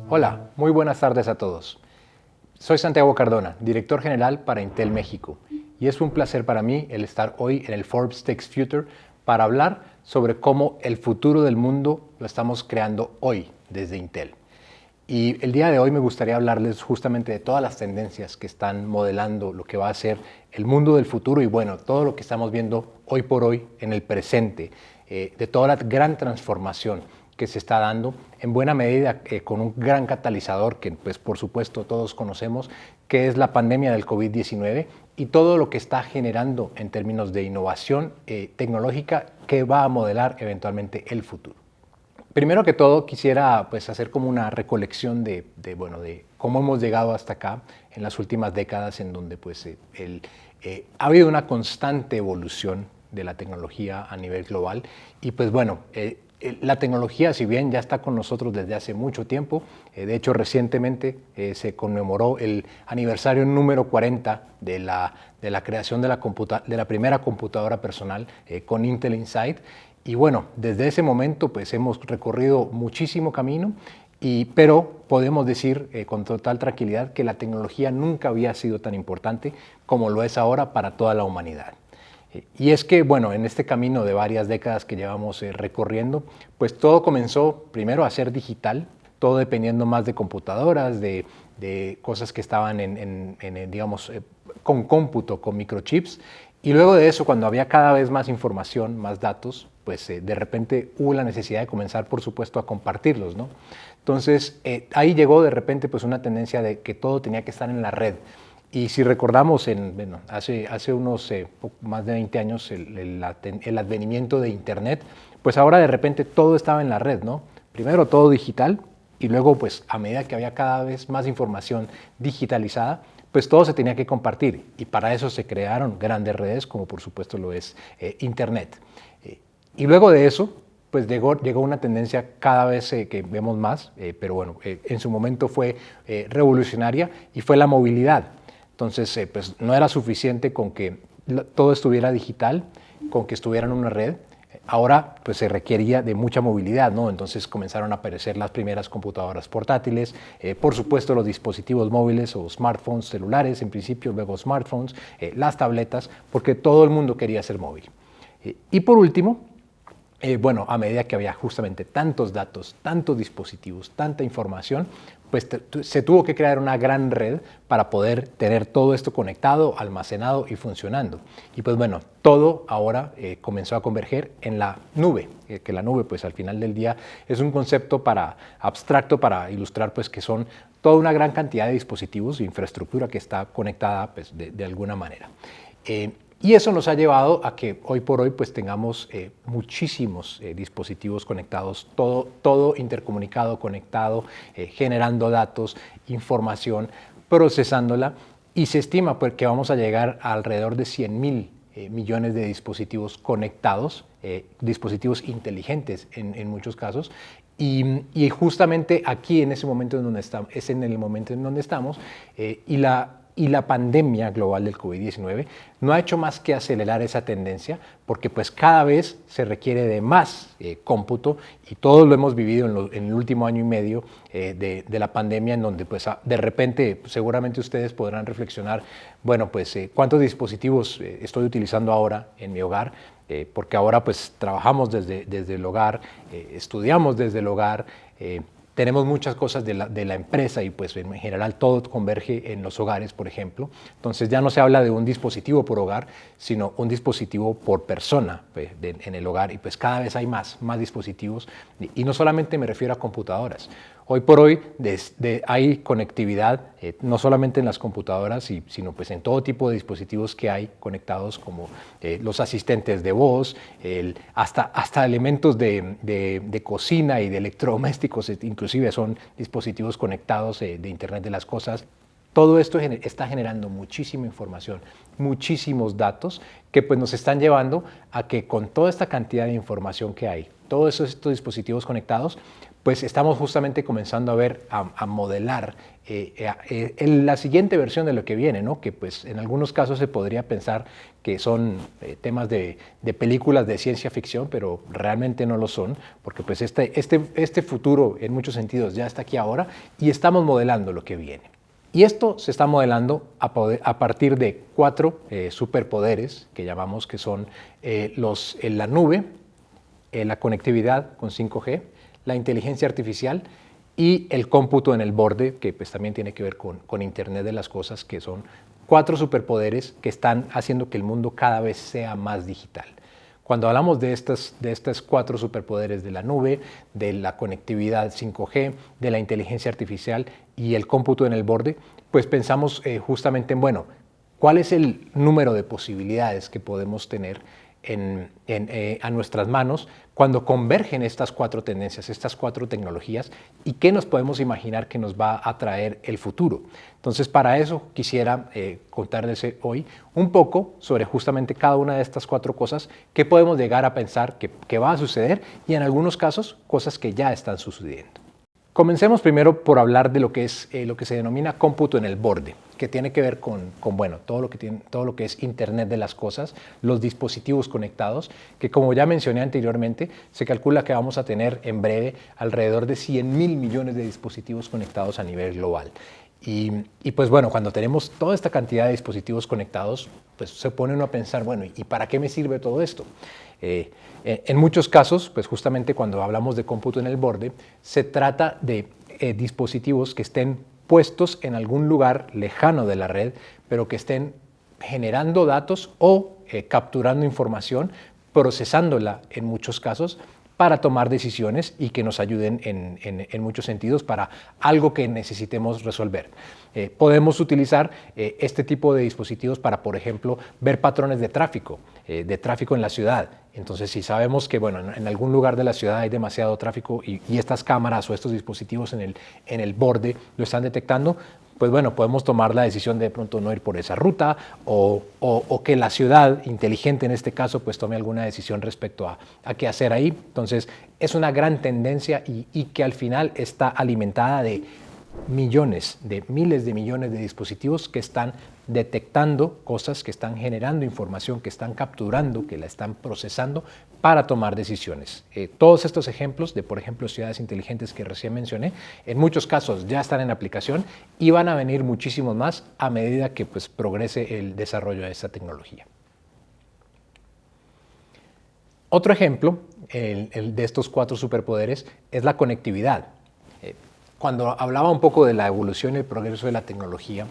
Hola, muy buenas tardes a todos. Soy Santiago Cardona, director general para Intel México, y es un placer para mí el estar hoy en el Forbes Tech Future para hablar sobre cómo el futuro del mundo lo estamos creando hoy desde Intel. Y el día de hoy me gustaría hablarles justamente de todas las tendencias que están modelando lo que va a ser el mundo del futuro y bueno, todo lo que estamos viendo hoy por hoy en el presente, de toda la gran transformación que se está dando, en buena medida con un gran catalizador que pues por supuesto todos conocemos, que es la pandemia del COVID-19 y todo lo que está generando en términos de innovación tecnológica que va a modelar eventualmente el futuro. Primero que todo quisiera pues hacer como una recolección de cómo hemos llegado hasta acá en las últimas décadas en donde pues ha habido una constante evolución de la tecnología a nivel global y pues bueno, la tecnología, si bien ya está con nosotros desde hace mucho tiempo, de hecho recientemente se conmemoró el aniversario número 40 de la creación de la primera computadora personal con Intel Inside. Y bueno, desde ese momento pues hemos recorrido muchísimo camino, pero podemos decir con total tranquilidad que la tecnología nunca había sido tan importante como lo es ahora para toda la humanidad. Y es que, bueno, en este camino de varias décadas que llevamos recorriendo, pues todo comenzó primero a ser digital, todo dependiendo más de computadoras, de cosas que estaban digamos, con cómputo, con microchips. Y luego de eso, cuando había cada vez más información, más datos, pues de repente hubo la necesidad de comenzar, por supuesto, a compartirlos, ¿no? Entonces, ahí llegó de repente pues una tendencia de que todo tenía que estar en la red. Y si recordamos, hace unos más de 20 años el advenimiento de Internet, pues ahora de repente todo estaba en la red, ¿no? Primero todo digital y luego pues a medida que había cada vez más información digitalizada, pues todo se tenía que compartir y para eso se crearon grandes redes como por supuesto lo es Internet. Y luego de eso, pues llegó una tendencia cada vez que vemos más, pero bueno, en su momento fue revolucionaria y fue la movilidad. Entonces, pues no era suficiente con que todo estuviera digital, con que estuviera en una red. Ahora, pues se requería de mucha movilidad, ¿no? Entonces comenzaron a aparecer las primeras computadoras portátiles, por supuesto los dispositivos móviles o smartphones celulares, en principio, luego smartphones, las tabletas, porque todo el mundo quería ser móvil. Y por último, bueno, a medida que había justamente tantos datos, tantos dispositivos, tanta información, pues se tuvo que crear una gran red para poder tener todo esto conectado, almacenado y funcionando. Y pues bueno, todo ahora comenzó a converger en la nube, que la nube pues al final del día es un concepto abstracto para ilustrar pues que son toda una gran cantidad de dispositivos e infraestructura que está conectada pues, de alguna manera. Y eso nos ha llevado a que hoy por hoy pues tengamos muchísimos dispositivos conectados, todo intercomunicado, conectado, generando datos, información, procesándola y se estima pues, que vamos a llegar a alrededor de 100.000 millones de dispositivos conectados, dispositivos inteligentes en muchos casos. Y justamente aquí en ese momento en donde estamos, es en el momento en donde estamos y la pandemia global del COVID-19 no ha hecho más que acelerar esa tendencia porque pues cada vez se requiere de más cómputo y todos lo hemos vivido en el último año y medio de la pandemia en donde pues de repente seguramente ustedes podrán reflexionar, bueno pues cuántos dispositivos estoy utilizando ahora en mi hogar, porque ahora pues trabajamos desde el hogar, estudiamos desde el hogar, tenemos muchas cosas de la empresa y pues en general todo converge en los hogares, por ejemplo. Entonces ya no se habla de un dispositivo por hogar, sino un dispositivo por persona en el hogar y pues cada vez hay más dispositivos y no solamente me refiero a computadoras. Hoy por hoy hay conectividad no solamente en las computadoras, sino pues en todo tipo de dispositivos que hay conectados como los asistentes de voz, hasta elementos de cocina y de electrodomésticos, inclusive son dispositivos conectados de Internet de las Cosas. Todo esto está generando muchísima información, muchísimos datos que pues nos están llevando a que con toda esta cantidad de información que hay, todos estos dispositivos conectados, pues estamos justamente comenzando a modelar la siguiente versión de lo que viene, ¿no? Que pues en algunos casos se podría pensar que son temas de películas de ciencia ficción, pero realmente no lo son, porque pues este futuro en muchos sentidos ya está aquí ahora y estamos modelando lo que viene. Y esto se está modelando a partir de 4 superpoderes que llamamos que son la nube, la conectividad con 5G, la inteligencia artificial y el cómputo en el borde, que pues también tiene que ver con Internet de las cosas, que son 4 superpoderes que están haciendo que el mundo cada vez sea más digital. Cuando hablamos de estos 4 superpoderes de la nube, de la conectividad 5G, de la inteligencia artificial y el cómputo en el borde, pues pensamos justamente en, bueno, ¿cuál es el número de posibilidades que podemos tener a nuestras manos cuando convergen estas 4 tendencias, estas 4 tecnologías, y qué nos podemos imaginar que nos va a traer el futuro? Entonces, para eso quisiera contarles hoy un poco sobre justamente cada una de estas 4 cosas que podemos llegar a pensar que va a suceder y en algunos casos cosas que ya están sucediendo. Comencemos primero por hablar de lo que se denomina cómputo en el borde, que tiene que ver con bueno, todo lo que es Internet de las cosas, los dispositivos conectados, que como ya mencioné anteriormente, se calcula que vamos a tener en breve alrededor de 100.000 millones de dispositivos conectados a nivel global. Y pues bueno, cuando tenemos toda esta cantidad de dispositivos conectados, pues se pone uno a pensar, bueno, ¿y para qué me sirve todo esto? En muchos casos, pues justamente cuando hablamos de cómputo en el borde, se trata de dispositivos que estén puestos en algún lugar lejano de la red, pero que estén generando datos o capturando información, procesándola en muchos casos, para tomar decisiones y que nos ayuden en muchos sentidos para algo que necesitemos resolver. Podemos utilizar este tipo de dispositivos para, por ejemplo, ver patrones de tráfico en la ciudad. Entonces, si sabemos que bueno, en algún lugar de la ciudad hay demasiado tráfico y estas cámaras o estos dispositivos en el borde lo están detectando, pues bueno, podemos tomar la decisión de pronto no ir por esa ruta o que la ciudad inteligente en este caso pues tome alguna decisión respecto a qué hacer ahí. Entonces es una gran tendencia y que al final está alimentada de miles de millones de dispositivos que están detectando cosas, que están generando información, que están capturando, que la están procesando para tomar decisiones. Todos estos ejemplos de, por ejemplo, ciudades inteligentes que recién mencioné, en muchos casos ya están en aplicación y van a venir muchísimos más a medida que pues, progrese el desarrollo de esta tecnología. Otro ejemplo de estos 4 superpoderes es la conectividad. Cuando hablaba un poco de la evolución y el progreso de la tecnología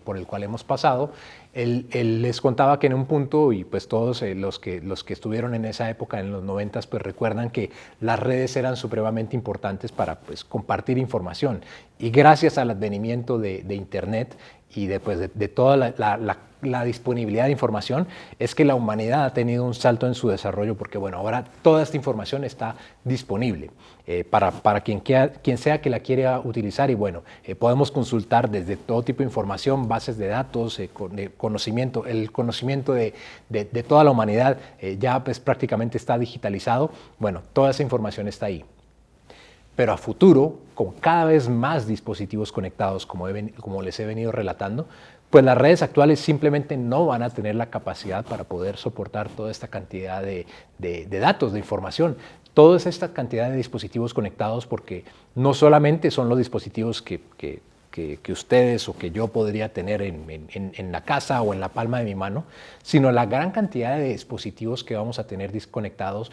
por el cual hemos pasado, él les contaba que en un punto, y pues todos los que estuvieron en esa época, en los 90s, pues recuerdan que las redes eran supremamente importantes para pues, compartir información. Y gracias al advenimiento de Internet y de toda la disponibilidad de información, es que la humanidad ha tenido un salto en su desarrollo, porque bueno, ahora toda esta información está disponible para quien sea que la quiera utilizar, y bueno, podemos consultar desde todo tipo de información, bases de datos, conocimiento. El conocimiento de toda la humanidad ya pues prácticamente está digitalizado. Bueno, toda esa información está ahí. Pero a futuro, con cada vez más dispositivos conectados, como les he venido relatando, pues las redes actuales simplemente no van a tener la capacidad para poder soportar toda esta cantidad de datos, de información, toda esta cantidad de dispositivos conectados, porque no solamente son los dispositivos que ustedes o que yo podría tener en la casa o en la palma de mi mano, sino la gran cantidad de dispositivos que vamos a tener desconectados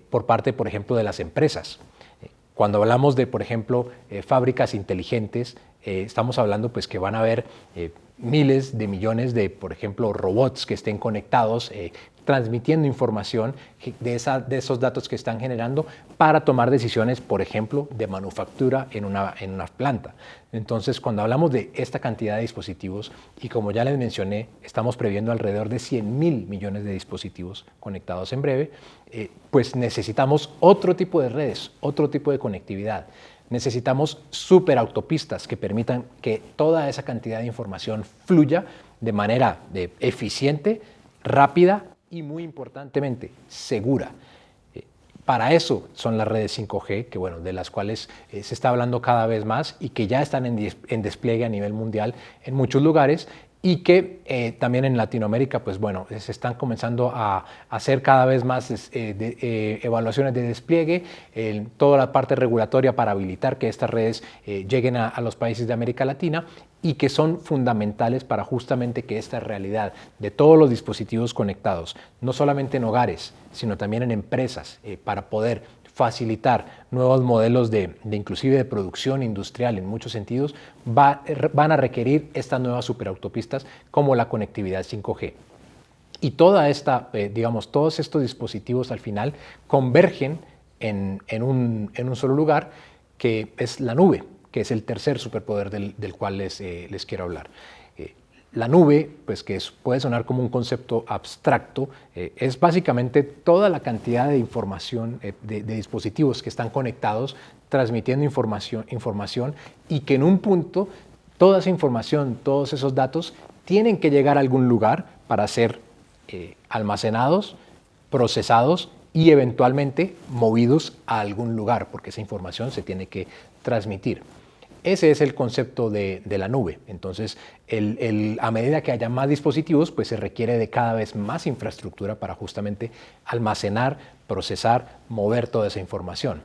por parte, por ejemplo, de las empresas. Cuando hablamos de, por ejemplo, fábricas inteligentes, estamos hablando pues, que van a haber miles de millones de, por ejemplo, robots que estén conectados, transmitiendo información de esos datos que están generando para tomar decisiones, por ejemplo, de manufactura en una planta. Entonces, cuando hablamos de esta cantidad de dispositivos, y como ya les mencioné, estamos previendo alrededor de 100.000 millones de dispositivos conectados en breve, pues necesitamos otro tipo de redes, otro tipo de conectividad. Necesitamos superautopistas que permitan que toda esa cantidad de información fluya de manera eficiente, rápida y muy importantemente segura. Para eso son las redes 5G, que, bueno, de las cuales se está hablando cada vez más y que ya están en despliegue a nivel mundial en muchos lugares, y que también en Latinoamérica, pues bueno, se están comenzando a hacer cada vez más evaluaciones de despliegue, toda la parte regulatoria para habilitar que estas redes lleguen a los países de América Latina, y que son fundamentales para justamente que esta realidad de todos los dispositivos conectados, no solamente en hogares, sino también en empresas, para poder facilitar nuevos modelos de inclusive de producción industrial en muchos sentidos, van a requerir estas nuevas superautopistas como la conectividad 5G. Y toda esta, digamos, todos estos dispositivos al final convergen en un solo lugar, que es la nube, que es el tercer superpoder del cual les quiero hablar. La nube, pues que puede sonar como un concepto abstracto, es básicamente toda la cantidad de información, de dispositivos que están conectados, transmitiendo información, y que en un punto toda esa información, todos esos datos tienen que llegar a algún lugar para ser almacenados, procesados y eventualmente movidos a algún lugar, porque esa información se tiene que transmitir. Ese es el concepto de la nube. Entonces, a medida que haya más dispositivos, pues se requiere de cada vez más infraestructura para justamente almacenar, procesar, mover toda esa información.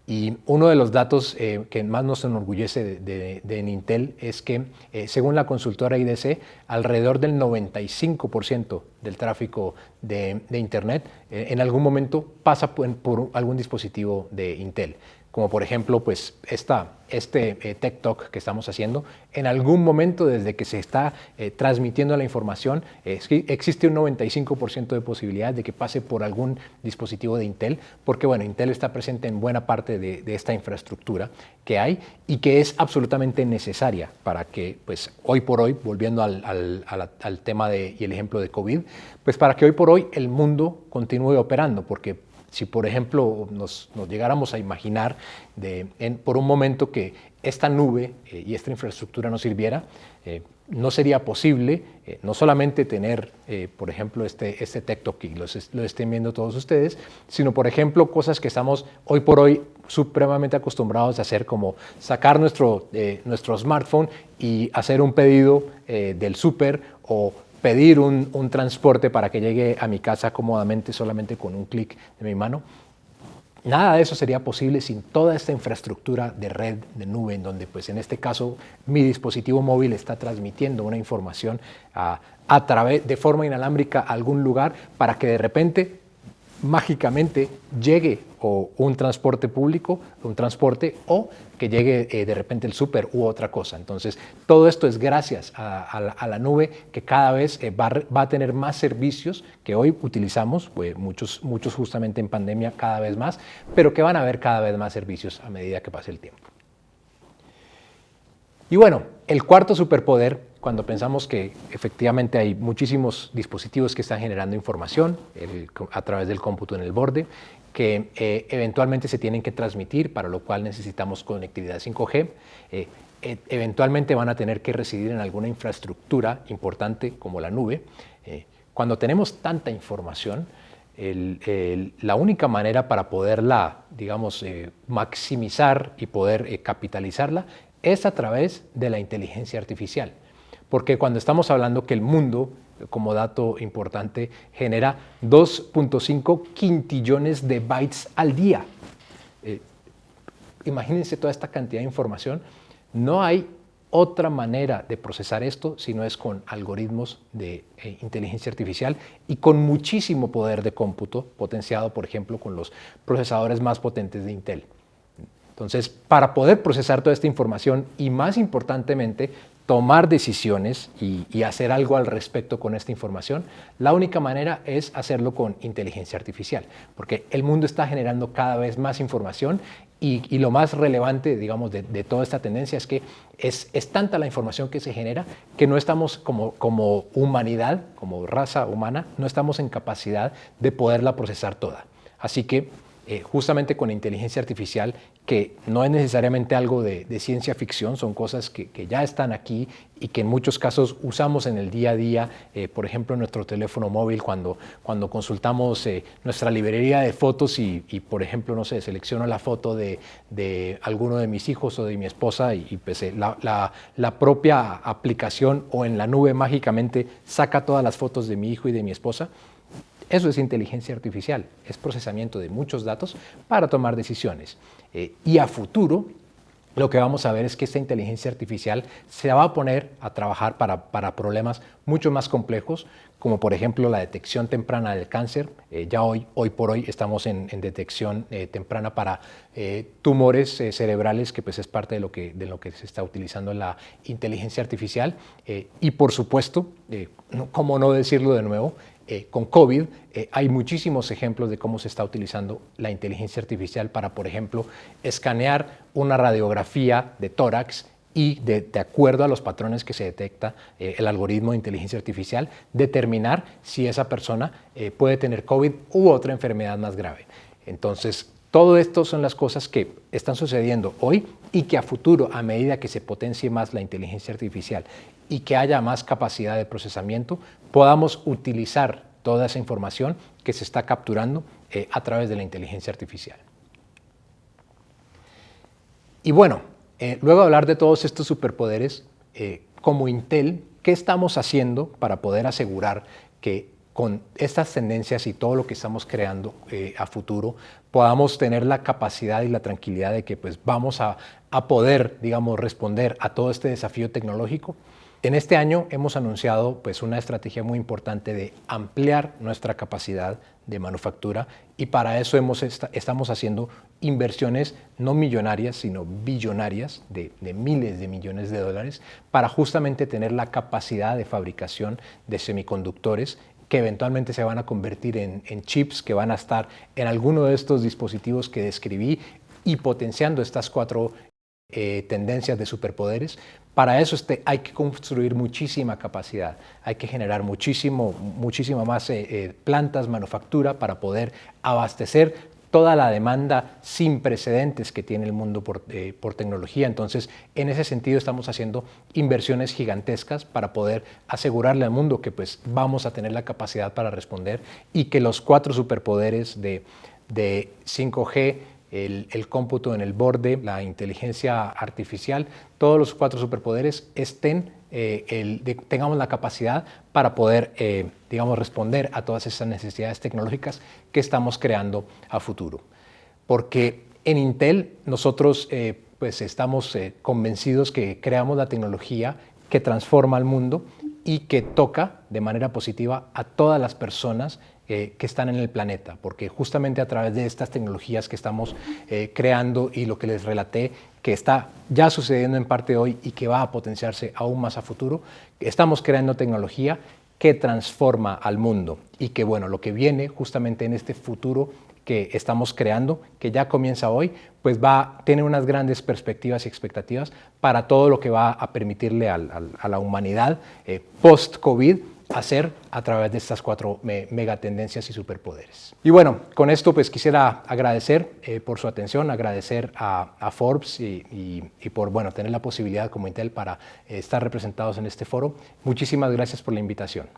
Y uno de los datos que más nos enorgullece de Intel es que, según la consultora IDC, alrededor del 95% del tráfico de Internet en algún momento pasa por algún dispositivo de Intel. Como por ejemplo, pues este Tech Talk que estamos haciendo, en algún momento desde que se está transmitiendo la información, existe un 95% de posibilidad de que pase por algún dispositivo de Intel, porque bueno, Intel está presente en buena parte de esta infraestructura que hay y que es absolutamente necesaria para que, pues hoy por hoy, volviendo al tema y el ejemplo de COVID, pues para que hoy por hoy el mundo continúe operando, porque si, por ejemplo, nos llegáramos a imaginar por un momento que esta nube y esta infraestructura no sirviera, no sería posible no solamente tener, por ejemplo, este Tech Talk y lo estén viendo todos ustedes, sino, por ejemplo, cosas que estamos hoy por hoy supremamente acostumbrados a hacer, como sacar nuestro smartphone y hacer un pedido del súper, o pedir un transporte para que llegue a mi casa cómodamente solamente con un clic de mi mano. Nada de eso sería posible sin toda esta infraestructura de red, de nube, en donde, pues en este caso, mi dispositivo móvil está transmitiendo una información de forma inalámbrica a algún lugar, para que de repente, mágicamente, llegue o un transporte público, o que llegue de repente el súper u otra cosa. Entonces, todo esto es gracias a la nube, que cada vez va a tener más servicios que hoy utilizamos, muchos justamente en pandemia, cada vez más, pero que van a haber cada vez más servicios a medida que pase el tiempo. Y bueno, el cuarto superpoder, cuando pensamos que efectivamente hay muchísimos dispositivos que están generando información a través del cómputo en el borde, que eventualmente se tienen que transmitir, para lo cual necesitamos conectividad 5G, eventualmente van a tener que residir en alguna infraestructura importante como la nube. Cuando tenemos tanta información, la única manera para poderla, digamos, maximizar y poder capitalizarla es a través de la inteligencia artificial. Porque cuando estamos hablando que el mundo, como dato importante, genera 2.5 quintillones de bytes al día. Imagínense toda esta cantidad de información. No hay otra manera de procesar esto si no es con algoritmos de inteligencia artificial y con muchísimo poder de cómputo, potenciado, por ejemplo, con los procesadores más potentes de Intel. Entonces, para poder procesar toda esta información y, más importantemente, tomar decisiones y hacer algo al respecto con esta información, la única manera es hacerlo con inteligencia artificial, porque el mundo está generando cada vez más información y lo más relevante, digamos, de toda esta tendencia es que es tanta la información que se genera que no estamos como humanidad, como raza humana, no estamos en capacidad de poderla procesar toda. Así que justamente con inteligencia artificial, que no es necesariamente algo de ciencia ficción, son cosas que ya están aquí y que en muchos casos usamos en el día a día, por ejemplo en nuestro teléfono móvil cuando consultamos nuestra librería de fotos y, por ejemplo, no sé, selecciono la foto de alguno de mis hijos o de mi esposa y pues la propia aplicación o en la nube mágicamente saca todas las fotos de mi hijo y de mi esposa. Eso es inteligencia artificial, es procesamiento de muchos datos para tomar decisiones. Y a futuro, lo que vamos a ver es que esta inteligencia artificial se va a poner a trabajar para problemas mucho más complejos, como por ejemplo la detección temprana del cáncer. Ya hoy por hoy estamos en detección temprana para tumores cerebrales, que pues es parte de lo que se está utilizando en la inteligencia artificial. Y por supuesto, cómo no decirlo de nuevo, con COVID hay muchísimos ejemplos de cómo se está utilizando la inteligencia artificial para, por ejemplo, escanear una radiografía de tórax y de acuerdo a los patrones que se detecta el algoritmo de inteligencia artificial, determinar si esa persona puede tener COVID u otra enfermedad más grave. Entonces, todo esto son las cosas que están sucediendo hoy y que a futuro, a medida que se potencie más la inteligencia artificial y que haya más capacidad de procesamiento, podamos utilizar toda esa información que se está capturando a través de la inteligencia artificial. Y bueno, luego de hablar de todos estos superpoderes, como Intel, ¿qué estamos haciendo para poder asegurar que con estas tendencias y todo lo que estamos creando a futuro, podamos tener la capacidad y la tranquilidad de que pues, vamos a poder, digamos, responder a todo este desafío tecnológico? En este año hemos anunciado pues, una estrategia muy importante de ampliar nuestra capacidad de manufactura y para eso estamos haciendo inversiones no millonarias, sino billonarias de miles de millones de dólares para justamente tener la capacidad de fabricación de semiconductores que eventualmente se van a convertir en chips que van a estar en alguno de estos dispositivos que describí y potenciando estas cuatro tendencias de superpoderes. Para eso hay que construir muchísima capacidad, hay que generar muchísima más plantas, manufactura para poder abastecer toda la demanda sin precedentes que tiene el mundo por tecnología. Entonces, en ese sentido estamos haciendo inversiones gigantescas para poder asegurarle al mundo que pues, vamos a tener la capacidad para responder y que los cuatro superpoderes de 5G, el cómputo en el borde, la inteligencia artificial, todos los cuatro superpoderes tengamos la capacidad para poder, digamos, responder a todas esas necesidades tecnológicas que estamos creando a futuro. Porque en Intel nosotros pues estamos convencidos que creamos la tecnología que transforma al mundo y que toca de manera positiva a todas las personas que están en el planeta, porque justamente a través de estas tecnologías que estamos creando y lo que les relaté, que está ya sucediendo en parte hoy y que va a potenciarse aún más a futuro, estamos creando tecnología que transforma al mundo y que bueno, lo que viene justamente en este futuro que estamos creando, que ya comienza hoy, pues tiene unas grandes perspectivas y expectativas para todo lo que va a permitirle a la humanidad post-COVID hacer a través de estas cuatro megatendencias y superpoderes. Y bueno, con esto pues quisiera agradecer por su atención, agradecer a Forbes y por bueno, tener la posibilidad como Intel para estar representados en este foro. Muchísimas gracias por la invitación.